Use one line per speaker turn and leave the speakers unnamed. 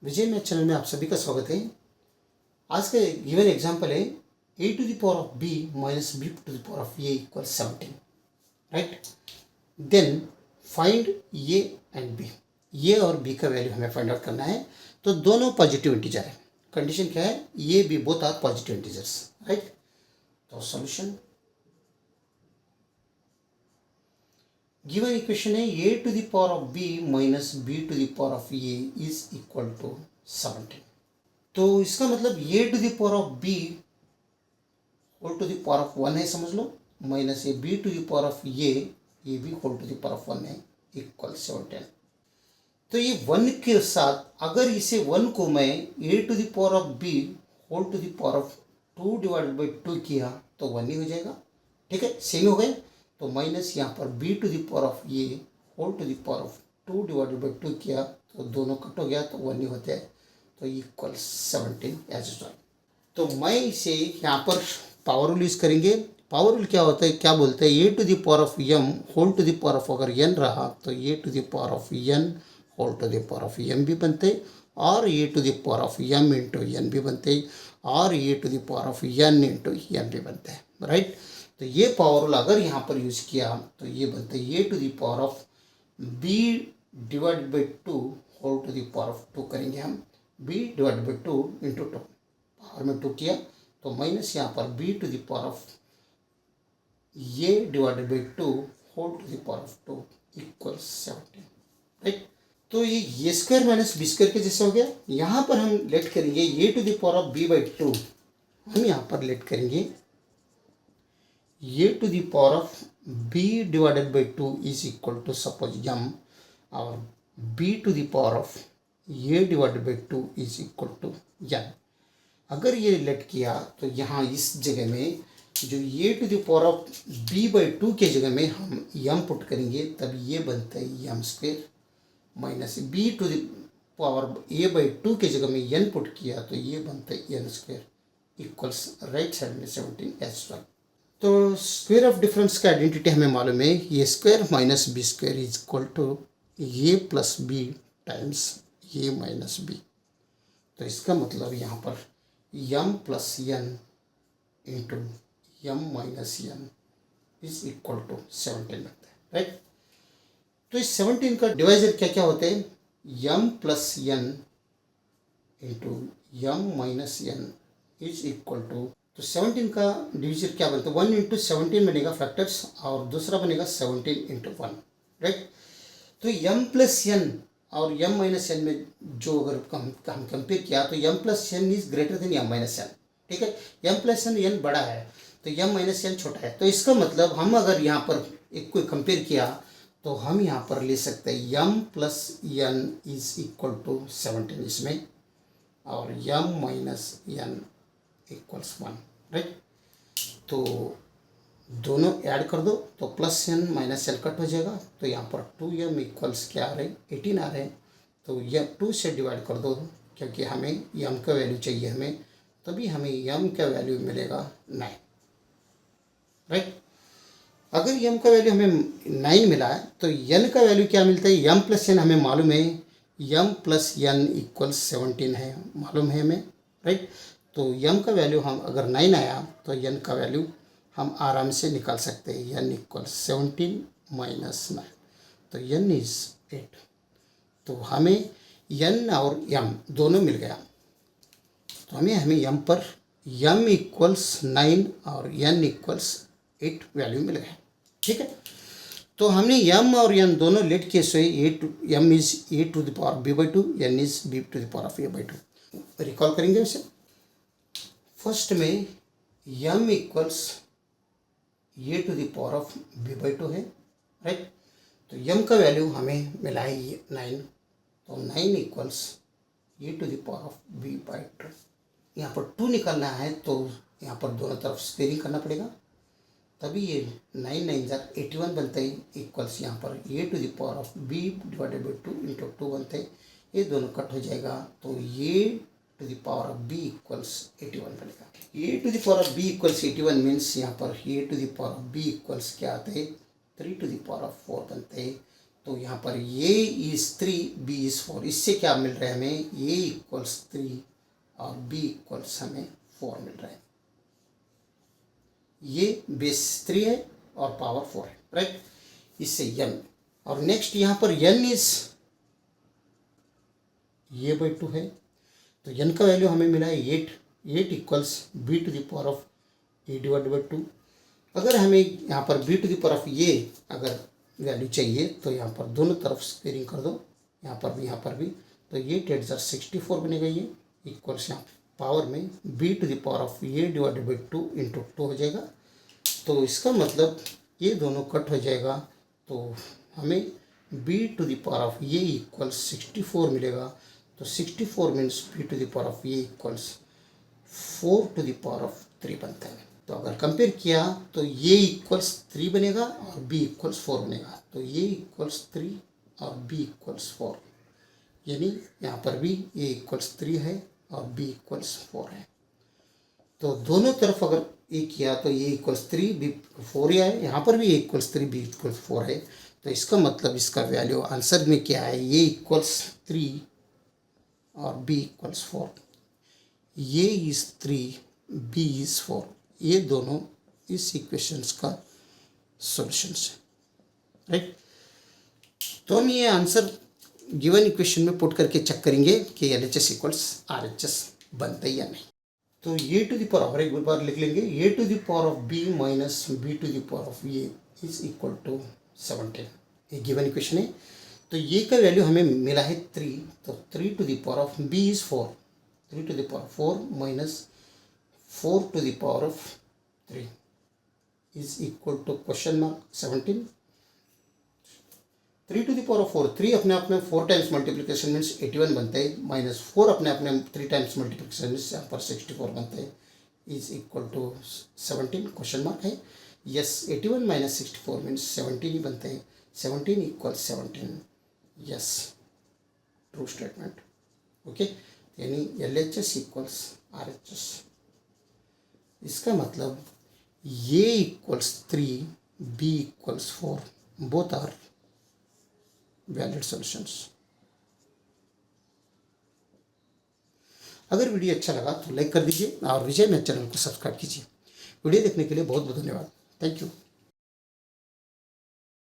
विजय math channel में आप सभी का स्वागत है। आज का गिवन एग्जांपल है a to the power of b minus b to the power of a equals 17, right. Then find a and b। a और b का वैल्यू हमें फाइंड आउट करना है। तो दोनों पॉजिटिव इंटीजर है। कंडीशन क्या है? a b both are positive integers, right. तो सॉल्यूशन गिवन इक्वेशन है a to the power of b minus b to the power of a is equal to 17। तो इसका मतलब a to the power of b whole to the power of 1 है, समझ लो, minus A b to the power of a भी whole to the power of 1 है, equal 17। तो ये 1 के साथ अगर इसे 1 को मैं a to the power of b whole to the power of 2 divided by 2 किया तो 1 ही हो जाएगा, ठीक है, सेम हो गए। तो माइनस यहाँ पर b to the power of a whole to the power of 2 divided by 2 किया तो दोनों कट हो गया तो 1 ही होता है, तो इक्वल 17 एज यूजुअल। तो मैं इसे यहाँ पर पावर रूल यूज़ करेंगे। पावर रूल क्या होता है, क्या बोलते हैं, a to the power of m whole to the power of अगर n रहा तो a to the power of n whole to the power of m भी बनते और a to the power of m into n भी बनते और a to the power of n into n भी बनते हैं, राइट। तो ये पावर रूल अगर यहाँ पर यूज़ किया तो ये बनते हैं a to the power of b divide by 2 whole to the power of 2 करेंगे हम, b divide by 2 into 2 power में 2 किया तो माइनस यहाँ पर b to the power of a divided by 2 whole to the power of 2 equal 17, right. तो ये square minus b square के जैसे हो गया। यहाँ पर हम लेट करेंगे a to the power of b by 2, हम यहाँ पर लेट करेंगे a to the power of b divided by 2 is equal to suppose m और b to the power of a divided by 2 is equal to n। अगर ये late किया तो यहाँ इस जगह में जो a to the power of b by 2 के जगह में हम m पुट करेंगे तब ये बनता है m square minus b to the power a by 2 के जगह में n पुट किया तो ये बनता है n square equals right side में 17 एज वेल। तो स्क्वायर ऑफ डिफरेंस का आइडेंटिटी हमें मालूम है, ये square minus b square is equal to a plus b times a minus b. तो इसका मतलब यहाँ पर m plus n into m minus n is equal to 17 लगता है, राइट। तो इस 17 का डिवाइजर क्या क्या होते हैं, m plus n into m minus n is equal to, तो 17 का डिविजन क्या बनता है, 1 इंटू 17 बनेगा फैक्टर्स और दूसरा बनेगा 17 इंटू 1, राइट। तो m प्लस n और m माइनस n में जो अगर हम कंपेयर किया तो m plus n is greater than m minus n, ठीक है। m प्लस n बड़ा है तो m माइनस n छोटा है। तो इसका मतलब हम अगर यहाँ पर एक को कंपेयर किया तो हम यहाँ पर ले सकते हैं m plus n is equal to 17 इसमें और m minus n equals 1, right. तो दोनों ऐड कर दो तो plus n minus n cut हो जाएगा तो यहाँ पर 2m इक्वल्स क्या आ रहे हैं, 18 आ रहे हैं। तो यह 2 से डिवाइड कर दो क्योंकि हमें m का वैल्यू चाहिए हमें, तभी हमें m का वैल्यू मिलेगा 9, राइट। अगर m का वैल्यू हमें 9 मिला है तो n का वैल्यू क्या मिलता है, m प्लस n हमें मालूम है, m प्लस n इक्वल्स 17 है, मालूम है हमें, राइट। तो m का वैल्यू हम अगर 9 आया तो n का वैल्यू हम आराम से निकाल सकते हैं, n इक्वल 17 माइनस 9, तो n इज 8। तो हमें n और m दोनों मिल गया तो हमें m पर m इक्वल्स 9 और n इक्वल्स 8 वैल्यू मिल गया, ठीक है। तो हमने m और n दोनों लेट किए so m is a to the power b by 2, n is b to the power of a by 2। Recall करेंगे उसे। फर्स्ट में m equals a to the power of b by 2 है, right. तो m का value हमें मिला है 9, तो 9 equals a to the power of b by 2। यहाँ पर 2 निकालना है तो यहाँ पर दोनों तरफ स्क्वेयरिंग करना पड़ेगा तभी ये 9 9 जार 81 बनते हैं, इक्वल्स यहाँ पर A to the power of b divided by 2 into 2 बनते हैं, ये दोनों कट हो जाएगा तो ये to the power of b equals 81 बनेगा। a to the power of b equals 81 means यहाँ पर a to the power of b equals क्या आते हैं, 3 टू द पावर ऑफ 4 बनते हैं। तो यहाँ पर a इज 3, b इज 4। इससे क्या मिल रहा है हमें, a इक्वल्स 3 और b इक्वल्स हमें 4 मिल रहा है। ये बेस 3 है और पावर 4 है, राइट। इससे n, और नेक्स्ट यहाँ पर n इज ये बाई 2 है, तो n का वैल्यू हमें मिला है 8 equals b to the power of a divide by 2। अगर हमें यहाँ पर b to the power of a अगर वैल्यू चाहिए तो यहाँ पर दोनों तरफ स्क्वेयरिंग कर दो, यहाँ पर भी, तो ये 8 × 64 बनेगा, ये इक्वल्स यहाँ पावर में b to the power of a divided by 2 into 2 हो जाएगा। तो इसका मतलब ये दोनों कट हो जाएगा, तो हमें b to the power of a equals 64 मिलेगा। तो 64 means b to the power of a equals 4 to the power of 3 बनता है। तो अगर कंपेयर किया तो ये इक्वल्स 3 बनेगा और b इक्वल्स 4 बनेगा। तो ये इक्वल्स 3 और b इक्वल्स 4, यानी यहाँ पर भी a इक्वल्स 3 है और b इक्वल्स 4 है। तो दोनों तरफ अगर a किया तो a इक्वल्स 3, b 4 ही है, यहाँ पर भी a इक्वल्स 3, b इक्वल्स 4 है। तो इसका मतलब इसका वैल्यू आंसर में क्या है, a इक्वल्स 3 और b equals 4। a is 3, b is 4, ये दोनों इस इक्वेशंस का सॉल्यूशंस है, राइट। तो हम ये आंसर गिवन इक्वेशन में पुट करके चेक करेंगे कि LHS इक्वल्स RHS बनता है या नहीं। तो a टू द पावर, एक बार लिख लेंगे, a to the power of b minus b to the power of a is equal to 17। ये गिवन इक्वेशन है। तो ये का वैल्यू हमें मिला है 3, तो 3 to the power of b is 4, 3 to the power 4 minus 4 to the power of 3 is equal to question mark 17। 3 to the power of 4, 3 अपने आप में 4 टाइम्स मल्टीप्लिकेशन मीन्स 81 बनता है, माइनस 4 अपने आप में 3 टाइम्स मल्टीप्लिकेशन मीन्स यहाँ पर 64 बनता है, is equal to 17 question mark है। यस, 81 माइनस 64 मीन्स 17 ही बनता है, 17 equal 17। Yes, true statement, okay. यानी LHS इक्वल्स RHS। इसका मतलब ये equals 3, b equals 4, both are valid solutions. अगर वीडियो अच्छा लगा तो लाइक कर दीजिए और विजय मेरे चैनल को सब्सक्राइब कीजिए। वीडियो देखने के लिए बहुत बहुत धन्यवाद। Thank you.